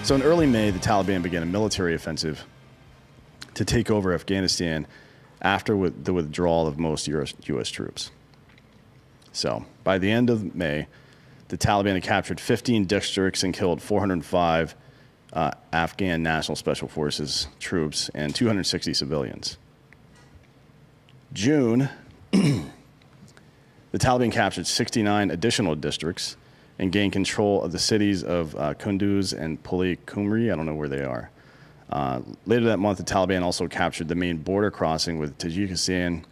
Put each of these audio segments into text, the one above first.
So in early May, the Taliban began a military offensive to take over Afghanistan after the withdrawal of most U.S. troops. So by the end of May, the Taliban had captured 15 districts and killed 405 Afghan National Special Forces troops and 260 civilians. June, the Taliban captured 69 additional districts and gained control of the cities of Kunduz and Puli Kumri. I don't know where they are. Later that month, the Taliban also captured the main border crossing with Tajikistan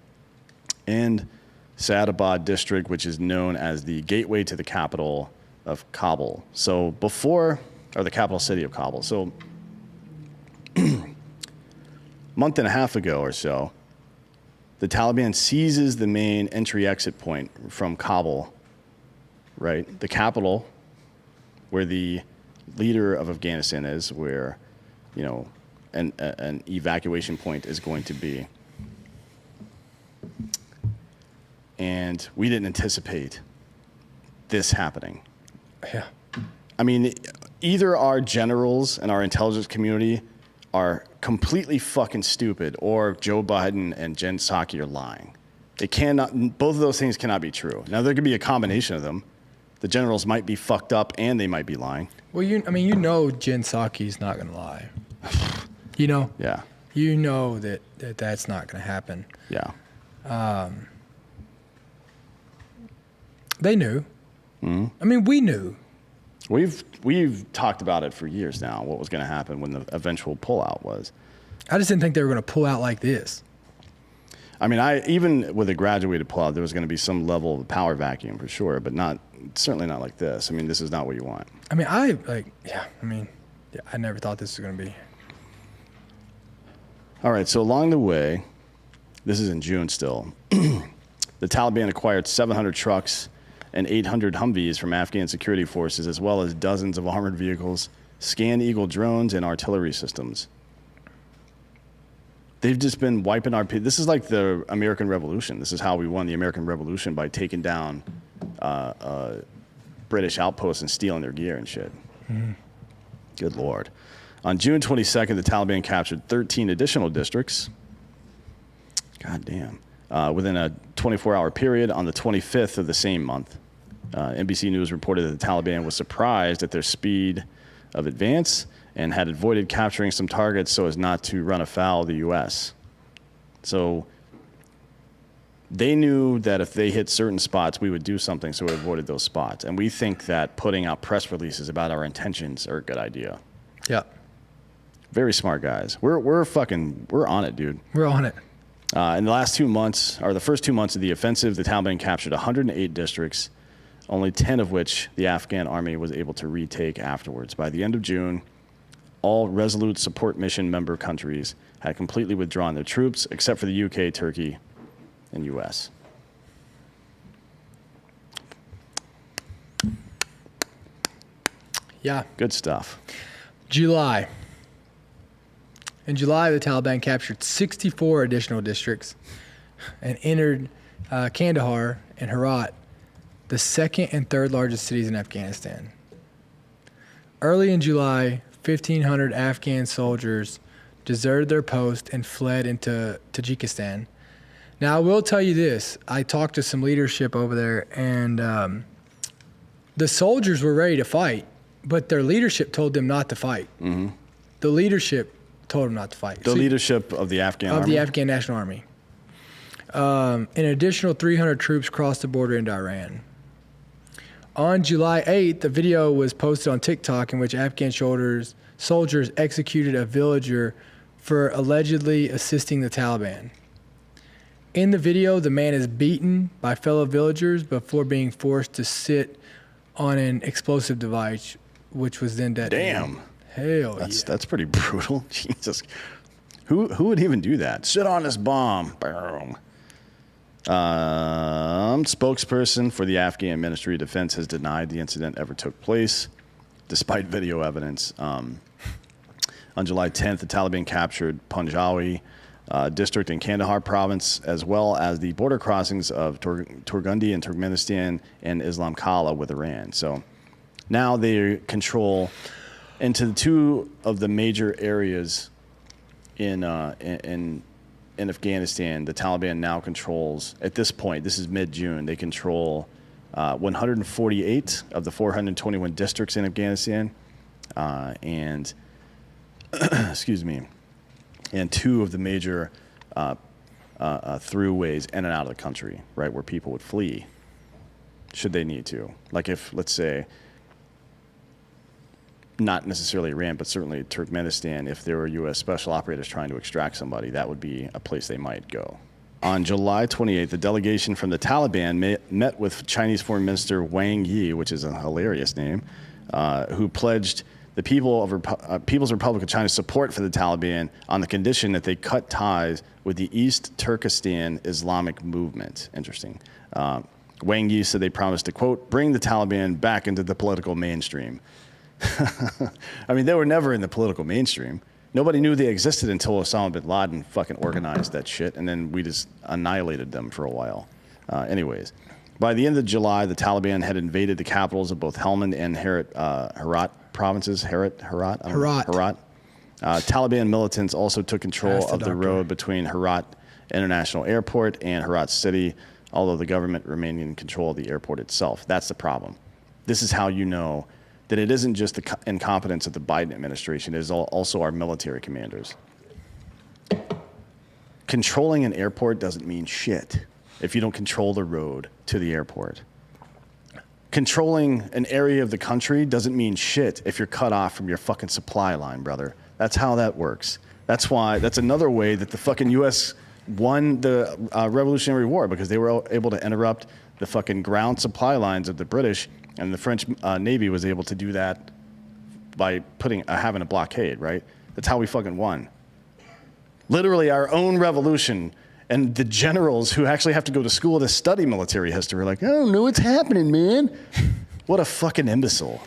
and Saadabad district, which is known as the gateway to the capital of Kabul. So before, or the capital city of Kabul. So a month and a half ago or so, the Taliban seizes the main entry-exit point from Kabul, right? The capital, where the leader of Afghanistan is, where, you know, an evacuation point is going to be. And we didn't anticipate this happening. Yeah. I mean, either our generals and our intelligence community are completely fucking stupid, or Joe Biden and Jen Psaki are lying. They cannot, both of those things cannot be true. Now, there could be a combination of them. The generals might be fucked up and they might be lying. Well, you know Jen Psaki's not going to lie. You know? Yeah. You know that's not going to happen. Yeah. They knew. Mm-hmm. I mean, we knew. We've talked about it for years now, what was going to happen when the eventual pullout was. I just didn't think they were going to pull out like this. I mean, even with a graduated pullout, there was going to be some level of power vacuum for sure, but certainly not like this. I mean, this is not what you want. I mean, I never thought this was going to be. All right, so along the way, this is in June still, the Taliban acquired 700 trucks and 800 Humvees from Afghan security forces, as well as dozens of armored vehicles, Scan Eagle drones, and artillery systems. They've just been wiping our... This is like the American Revolution. This is how we won the American Revolution, by taking down British outposts and stealing their gear and shit. Mm-hmm. Good Lord. On June 22nd, the Taliban captured 13 additional districts. God damn. Within a 24-hour period on the 25th of the same month. NBC News reported that the Taliban was surprised at their speed of advance and had avoided capturing some targets so as not to run afoul of the U.S. So they knew that if they hit certain spots, we would do something, so we avoided those spots. And we think that putting out press releases about our intentions are a good idea. Yeah. Very smart guys. We're on it, dude. We're on it. In the last 2 months, or the first 2 months of the offensive, the Taliban captured 108 districts, only 10 of which the Afghan army was able to retake afterwards. By the end of June, all Resolute Support Mission member countries had completely withdrawn their troops, except for the UK, Turkey, and US. Yeah. Good stuff. July. In July, the Taliban captured 64 additional districts and entered Kandahar and Herat, the second and third largest cities in Afghanistan. Early in July, 1,500 Afghan soldiers deserted their post and fled into Tajikistan. Now, I will tell you this. I talked to some leadership over there, and the soldiers were ready to fight, but their leadership told them not to fight. Mm-hmm. The leadership told them not to fight. The leadership of the Afghan army? Of the Afghan National Army. An additional 300 troops crossed the border into Iran. On July 8th, a video was posted on TikTok in which Afghan soldiers executed a villager for allegedly assisting the Taliban. In the video, the man is beaten by fellow villagers before being forced to sit on an explosive device, which was then detonated. Damn. Hell yeah. That's pretty brutal. Jesus. Who would even do that? Sit on this bomb. Boom. Spokesperson for the Afghan Ministry of Defense has denied the incident ever took place, despite video evidence. On July 10th, the Taliban captured Punjabi district in Kandahar province, as well as the border crossings of Turgundi in Turkmenistan and Islam Kala with Iran. So now they control into two of the major areas in Afghanistan. The Taliban now controls, at this point, this is mid-June, they control 148 of the 421 districts in Afghanistan, and excuse me, and two of the major throughways in and out of the country, right, where people would flee should they need to. Like if, let's say, not necessarily Iran, but certainly Turkmenistan, if there were U.S. special operators trying to extract somebody, that would be a place they might go. On July 28th, the delegation from the Taliban met with Chinese Foreign Minister Wang Yi, which is a hilarious name, who pledged the People's Republic of China's support for the Taliban on the condition that they cut ties with the East Turkestan Islamic movement. Interesting. Wang Yi said they promised to, quote, bring the Taliban back into the political mainstream. I mean, they were never in the political mainstream. Nobody knew they existed until Osama bin Laden fucking organized that shit, and then we just annihilated them for a while. Anyways, by the end of July, the Taliban had invaded the capitals of both Helmand and Herat provinces. Herat. Taliban militants also took control of the road between Herat International Airport and Herat City, although the government remained in control of the airport itself. That's the problem. This is how you know that it isn't just the incompetence of the Biden administration, it is also our military commanders. Controlling an airport doesn't mean shit if you don't control the road to the airport. Controlling an area of the country doesn't mean shit if you're cut off from your fucking supply line, brother. That's how that works. That's another way that the fucking U.S. won the Revolutionary War, because they were able to interrupt the fucking ground supply lines of the British. And the French Navy was able to do that by having a blockade, right? That's how we fucking won. Literally our own revolution, and the generals who actually have to go to school to study military history are like, I don't know what's happening, man. What a fucking imbecile.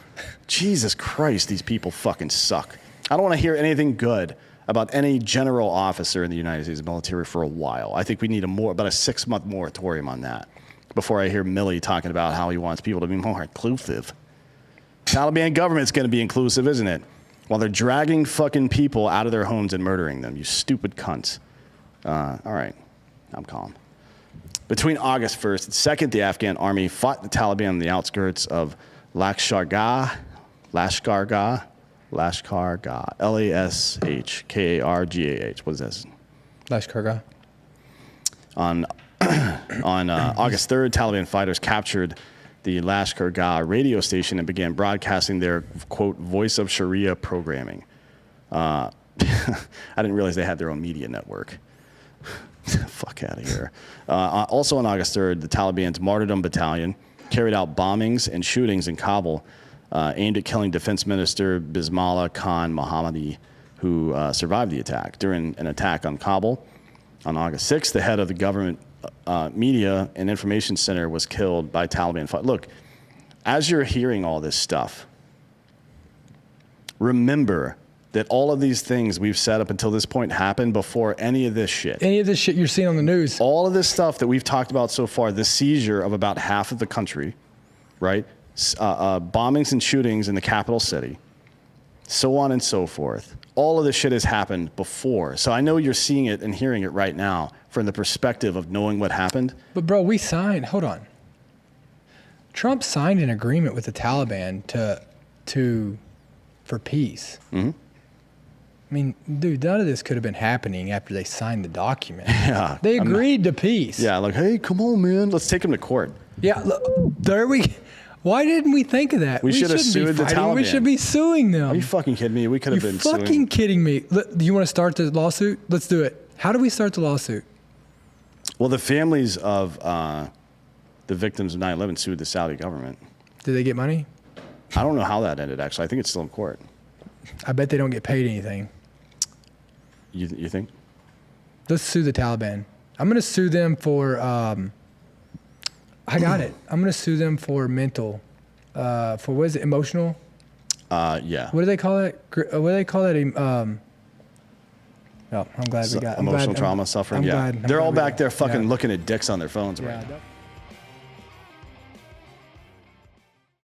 Jesus Christ, these people fucking suck. I don't want to hear anything good about any general officer in the United States military for a while. I think we need about a 6-month moratorium on that before I hear Milley talking about how he wants people to be more inclusive. Taliban government's going to be inclusive, isn't it? While they're dragging fucking people out of their homes and murdering them, you stupid cunts. All right, I'm calm. Between August 1st and 2nd, the Afghan army fought the Taliban on the outskirts of Lashkargah, Lashkargah, what is this? Lashkargah. On August 3rd, Taliban fighters captured the Lashkargah radio station and began broadcasting their, quote, voice of Sharia programming. I didn't realize they had their own media network. Fuck out of here. Also on August 3rd, the Taliban's Martyrdom Battalion carried out bombings and shootings in Kabul aimed at killing Defense Minister Bismillah Khan Mohammadi, who survived the attack. During an attack on Kabul on August 6th, the head of the government media and information center was killed by Taliban. Look, as you're hearing all this stuff, remember that all of these things we've said up until this point happened before any of this shit. Any of this shit you're seeing on the news. All of this stuff that we've talked about so far, the seizure of about half of the country, right? Bombings and shootings in the capital city, so on and so forth. All of this shit has happened before. So I know you're seeing it and hearing it right now from the perspective of knowing what happened. But bro, hold on. Trump signed an agreement with the Taliban for peace. Mm-hmm. I mean, dude, none of this could have been happening after they signed the document. Yeah. They agreed to peace. Yeah, like, hey, come on, man. Let's take them to court. Yeah, why didn't we think of that? We should have sued the Taliban. We should be suing them. Are you fucking kidding me? We could have been suing. You're fucking kidding me. Do you want to start the lawsuit? Let's do it. How do we start the lawsuit? Well, the families of the victims of 9/11 sued the Saudi government. Did they get money? I don't know how that ended, actually. I think it's still in court. I bet they don't get paid anything. You think? Let's sue the Taliban. I'm going to sue them for, I got it. I'm going to sue them for mental, for what is it, emotional? Yeah. What do they call it? What do they call it? Oh, I'm glad we got emotional trauma suffering. I'm yeah. glad. They're all back there fucking looking at dicks on their phones right now.